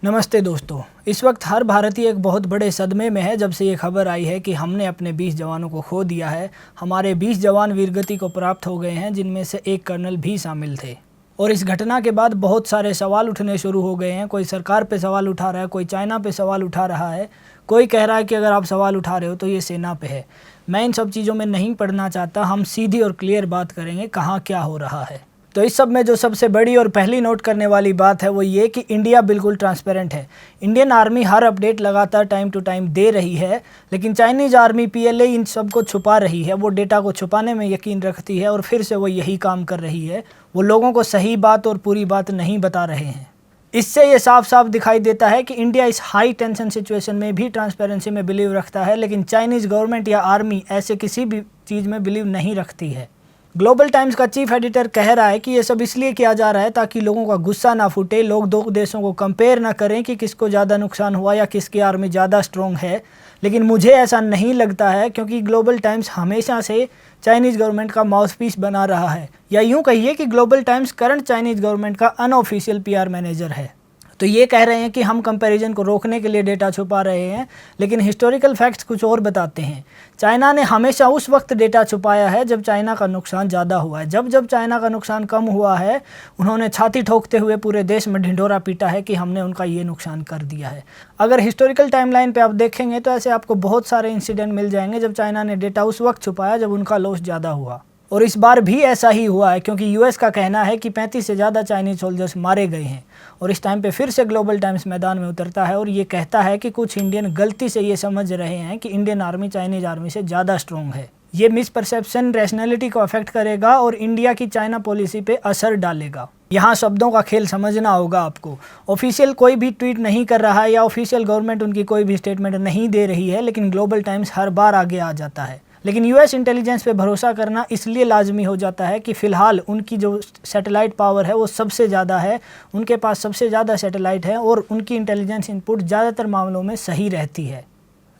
नमस्ते दोस्तों। इस वक्त हर भारतीय एक बहुत बड़े सदमे में है जब से ये खबर आई है कि हमने अपने 20 जवानों को खो दिया है। हमारे 20 जवान वीरगति को प्राप्त हो गए हैं, जिनमें से एक कर्नल भी शामिल थे। और इस घटना के बाद बहुत सारे सवाल उठने शुरू हो गए हैं। कोई सरकार पे सवाल उठा रहा है, कोई चाइना पे सवाल उठा रहा है, कोई कह रहा है कि अगर आप सवाल उठा रहे हो तो ये सेना पे है। मैं इन सब चीज़ों में नहीं पढ़ना चाहता। हम सीधी और क्लियर बात करेंगे कहाँ क्या हो रहा है। तो इस सब में जो सबसे बड़ी और पहली नोट करने वाली बात है वो ये कि इंडिया बिल्कुल ट्रांसपेरेंट है। इंडियन आर्मी हर अपडेट लगातार टाइम टू टाइम दे रही है, लेकिन चाइनीज़ आर्मी PLA इन सब को छुपा रही है। वो डेटा को छुपाने में यकीन रखती है और फिर से वो यही काम कर रही है। वो लोगों को सही बात और पूरी बात नहीं बता रहे हैं। इससे ये साफ साफ दिखाई देता है कि इंडिया इस हाई टेंशन सिचुएशन में भी ट्रांसपेरेंसी में बिलीव रखता है, लेकिन चाइनीज़ गवर्नमेंट या आर्मी ऐसे किसी भी चीज़ में बिलीव नहीं रखती है। ग्लोबल टाइम्स का चीफ एडिटर कह रहा है कि ये सब इसलिए किया जा रहा है ताकि लोगों का गुस्सा ना फूटे, लोग दो देशों को कंपेयर ना करें कि किसको ज़्यादा नुकसान हुआ या किसकी आर्मी ज़्यादा स्ट्रॉन्ग है। लेकिन मुझे ऐसा नहीं लगता है, क्योंकि ग्लोबल टाइम्स हमेशा से चाइनीज़ गवर्नमेंट का माउथपीस बना रहा है, या यूँ कहिए कि global times current Chinese government का अनऑफिशियल PR मैनेजर है। तो ये कह रहे हैं कि हम कंपैरिजन को रोकने के लिए डेटा छुपा रहे हैं, लेकिन हिस्टोरिकल फैक्ट्स कुछ और बताते हैं। चाइना ने हमेशा उस वक्त डेटा छुपाया है जब चाइना का नुकसान ज़्यादा हुआ है। जब चाइना का नुकसान कम हुआ है, उन्होंने छाती ठोकते हुए पूरे देश में ढिंढोरा पीटा है कि हमने उनका ये नुकसान कर दिया है। अगर हिस्टोरिकल टाइमलाइन पे आप देखेंगे तो ऐसे आपको बहुत सारे इंसिडेंट मिल जाएंगे जब चाइना ने डेटा उस वक्त छुपाया जब उनका लॉस ज़्यादा हुआ। और इस बार भी ऐसा ही हुआ है, क्योंकि US का कहना है कि 35 से ज़्यादा चाइनीज़ सोल्जर्स मारे गए हैं। और इस टाइम पे फिर से ग्लोबल टाइम्स मैदान में उतरता है और ये कहता है कि कुछ इंडियन गलती से ये समझ रहे हैं कि इंडियन आर्मी चाइनीज़ आर्मी से ज़्यादा स्ट्रॉन्ग है। ये मिसपरसेप्शन रैशनैलिटी को अफेक्ट करेगा और इंडिया की चाइना पॉलिसी पे असर डालेगा। यहाँ शब्दों का खेल समझना होगा आपको। ऑफिशियल कोई भी ट्वीट नहीं कर रहा है या ऑफिशियल गवर्नमेंट उनकी कोई भी स्टेटमेंट नहीं दे रही है, लेकिन ग्लोबल टाइम्स हर बार आगे आ जाता है। लेकिन US इंटेलिजेंस पे भरोसा करना इसलिए लाजमी हो जाता है कि फ़िलहाल उनकी जो सैटेलाइट पावर है वो सबसे ज़्यादा है। उनके पास सबसे ज़्यादा सैटेलाइट है और उनकी इंटेलिजेंस इनपुट ज़्यादातर मामलों में सही रहती है।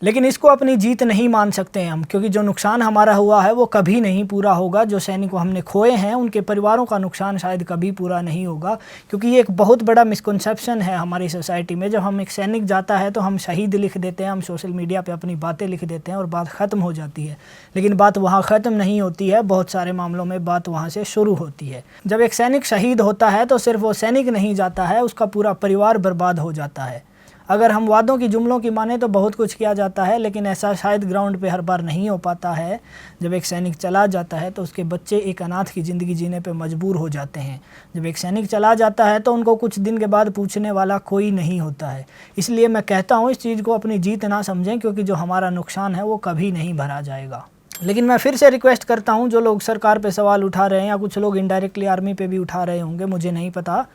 लेकिन इसको अपनी जीत नहीं मान सकते हैं हम, क्योंकि जो नुकसान हमारा हुआ है वो कभी नहीं पूरा होगा। जो सैनिकों हमने खोए हैं उनके परिवारों का नुकसान शायद कभी पूरा नहीं होगा, क्योंकि ये एक बहुत बड़ा मिसकंसेप्शन है हमारी सोसाइटी में। जब हम एक सैनिक जाता है तो हम शहीद लिख देते हैं, हम सोशल मीडिया पे अपनी बातें लिख देते हैं और बात ख़त्म हो जाती है। लेकिन बात वहाँ ख़त्म नहीं होती है, बहुत सारे मामलों में बात वहाँ से शुरू होती है। जब एक सैनिक शहीद होता है तो सिर्फ वो सैनिक नहीं जाता है, उसका पूरा परिवार बर्बाद हो जाता है। अगर हम वादों की जुमलों की माने तो बहुत कुछ किया जाता है, लेकिन ऐसा शायद ग्राउंड पे हर बार नहीं हो पाता है। जब एक सैनिक चला जाता है तो उसके बच्चे एक अनाथ की ज़िंदगी जीने पे मजबूर हो जाते हैं। जब एक सैनिक चला जाता है तो उनको कुछ दिन के बाद पूछने वाला कोई नहीं होता है। इसलिए मैं कहता हूँ इस चीज़ को अपनी जीत ना समझें, क्योंकि जो हमारा नुकसान है वो कभी नहीं भरा जाएगा। लेकिन मैं फिर से रिक्वेस्ट करता हूं, जो लोग सरकार पे सवाल उठा रहे हैं या कुछ लोग इनडायरेक्टली आर्मी पे भी उठा रहे होंगे, मुझे नहीं पता,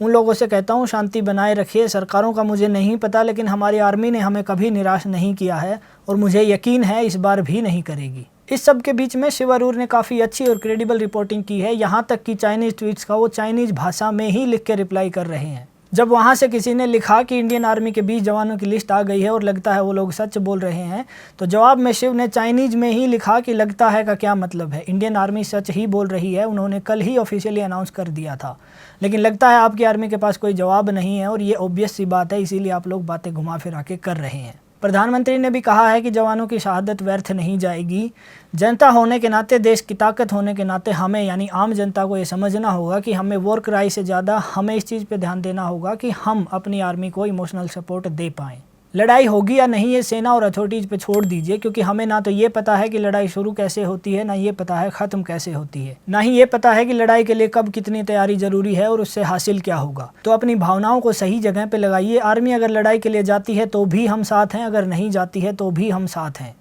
उन लोगों से कहता हूं शांति बनाए रखिए। सरकारों का मुझे नहीं पता, लेकिन हमारी आर्मी ने हमें कभी निराश नहीं किया है और मुझे यकीन है इस बार भी नहीं करेगी। इस सब के बीच में शिव अरोरा ने काफ़ी अच्छी और क्रेडिबल रिपोर्टिंग की है। यहाँ तक कि चाइनीज़ ट्वीट्स का वो चाइनीज़ भाषा में ही लिख के रिप्लाई कर रहे हैं। जब वहाँ से किसी ने लिखा कि इंडियन आर्मी के 20 जवानों की लिस्ट आ गई है और लगता है वो लोग सच बोल रहे हैं, तो जवाब में शिव ने चाइनीज़ में ही लिखा कि लगता है का क्या मतलब है, इंडियन आर्मी सच ही बोल रही है, उन्होंने कल ही ऑफिशियली अनाउंस कर दिया था। लेकिन लगता है आपकी आर्मी के पास कोई जवाब नहीं है और ये ऑब्वियस सी बात है, इसीलिए आप लोग बातें घुमा फिरा के कर रहे हैं। प्रधानमंत्री ने भी कहा है कि जवानों की शहादत व्यर्थ नहीं जाएगी। जनता होने के नाते, देश की ताकत होने के नाते हमें यानी आम जनता को ये समझना होगा कि हमें वॉर क्राई से ज़्यादा हमें इस चीज़ पे ध्यान देना होगा कि हम अपनी आर्मी को इमोशनल सपोर्ट दे पाएँ। लड़ाई होगी या नहीं ये सेना और अथॉरिटीज़ पे छोड़ दीजिए, क्योंकि हमें ना तो ये पता है कि लड़ाई शुरू कैसे होती है, ना ये पता है ख़त्म कैसे होती है, ना ही ये पता है कि लड़ाई के लिए कब कितनी तैयारी ज़रूरी है और उससे हासिल क्या होगा। तो अपनी भावनाओं को सही जगह पे लगाइए। आर्मी अगर लड़ाई के लिए जाती है तो भी हम साथ हैं, अगर नहीं जाती है तो भी हम साथ हैं।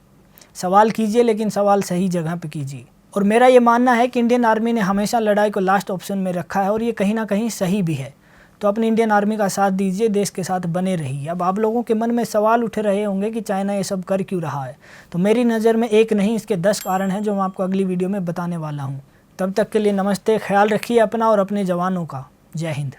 सवाल कीजिए, लेकिन सवाल सही जगह पर कीजिए। और मेरा ये मानना है कि इंडियन आर्मी ने हमेशा लड़ाई को लास्ट ऑप्शन में रखा है और ये कहीं ना कहीं सही भी है। तो अपनी इंडियन आर्मी का साथ दीजिए, देश के साथ बने रहिए। अब आप लोगों के मन में सवाल उठ रहे होंगे कि चाइना ये सब कर क्यों रहा है, तो मेरी नज़र में एक नहीं, इसके 10 कारण हैं जो मैं आपको अगली वीडियो में बताने वाला हूँ। तब तक के लिए नमस्ते, ख्याल रखिए अपना और अपने जवानों का। जय हिंद।